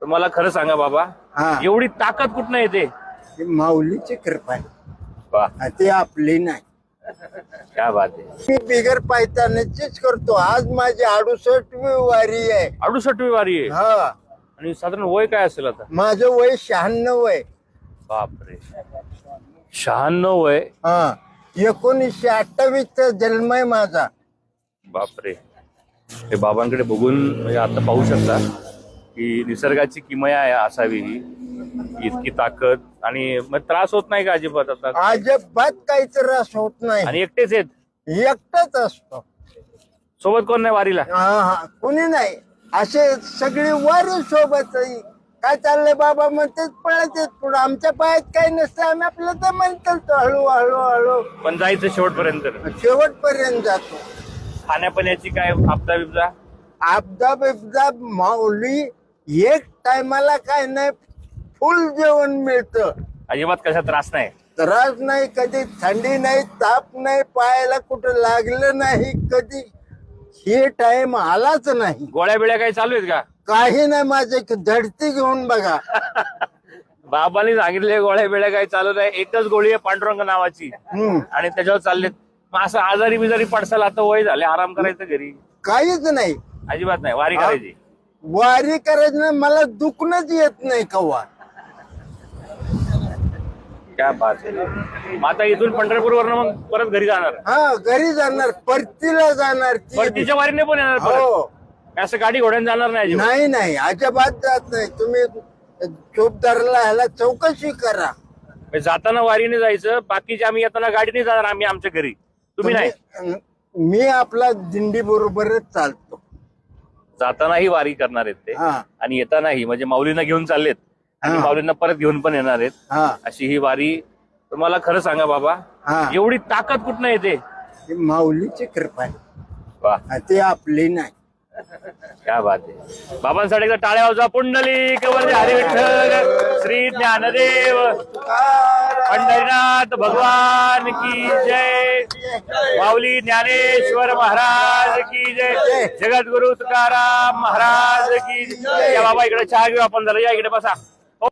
तर मला खरं सांगा बाबा, हा. एवढी ताकद कुठनं येते? ही माऊलीची कृपा आहे. वा, ती आपली नाही. क्या बात आहे. मी बिगर पायतानाचीच करतो. आज माझी 68वी वारी आहे. 68वी वारी आहे. हा. आणि साधारण वय काय असेल आता? माझं वय 96 आहे. बापरे, 96 वय. हा. 1928 चा जन्म आहे माझा. बापरे, हे बाबांकडे बघून म्हणजे आता पाहू शकता की निसर्गाची किमया आहे असावी ही, इतकी ताकद. आणि मग त्रास होत नाही का अजिबात आता? अजिबात काही त्रास होत नाही. आणि एकटेच आहेत? एकटाच असतो. सोबत कोण नाही वारीला? हा, कोणी नाही. असे सगळी वारी सोबत. काय चाललंय बाबा म्हणतात, पळत येत पुढे. आमच्या पायात काही नसतं, आम्ही आपलं तर म्हणतो हळू हळू हळू पण जायचं शेवटपर्यंत. शेवटपर्यंत जातो. खाण्यापिण्याची काय आपदा बिबदा? आपदा बिबदा माऊली एक टायमाला काय नाही, फुल जेवण मिळतं. अजिबात कशा त्रास नाही? त्रास नाही, कधी थंडी नाही, ताप नाही, पायाला कुठं लागलं नाही कधी. हे टाइम आलाच नाही. गोळ्या बिळ्या काही चालू आहेत का? काही नाही. माझे झडती घेऊन बघा. बाबांनी सांगितले गोळ्या बिळ्या काही चालू नाही. एकच गोळी आहे पांडुरंग नावाची, आणि त्याच्यावर चाललेत. मग असं आजारी बिजारी पडसाल, आता वय झाले, आराम करायचं घरी? काहीच नाही. अजिबात नाही. वारी करायची? वारी करायची नाही. मला दुखणंच येत नाही कवा. क्या बात आहे. मग आता इथून पंढरपूर वरनं मग परत घरी जाणार? हा, घरी जाणार, परतीला जाणार. परतीच्या वारीने पण येणार परत? हो. असं गाडी घोड्याने जाणार नाही अजिबात? नाही नाही, अजिबात जात नाही. तुम्ही चोपदाराला ह्याला चौकशी करा. म्हणजे जाताना वारीने जायचं, बाकीचे आम्ही येताना गाडीने जाणार आम्ही आमच्या घरी, तुम्ही नाही? मी आपला दिंडी बरोबरच चालतो. जातानाही वारी करणार आहेत ते, हा. आणि येतानाही, म्हणजे माऊलींना घेऊन चाललेत आणि हा. माऊलींना परत घेऊन पण येणार आहेत. हा. अशी ही वारी. तर मला खरं सांगा बाबा, हा. एवढी ताकद कुठनं येते? ही माऊलीची कृपा आहे. वा, ती आपली नाही. क्या बात आहे. बाबांसाठी एकदा टाळ्या वाजवा. पुंडलिक वरदे हरी विठ्ठल श्री ज्ञानदेव पंढरीनाथ भगवान की जय. माऊली ज्ञानेश्वर महाराज की जय. जगद्गुरु तुकाराम महाराज की जय. या बाबा, इकडे चहा घेऊ आपण जरा. या इकडे बसा.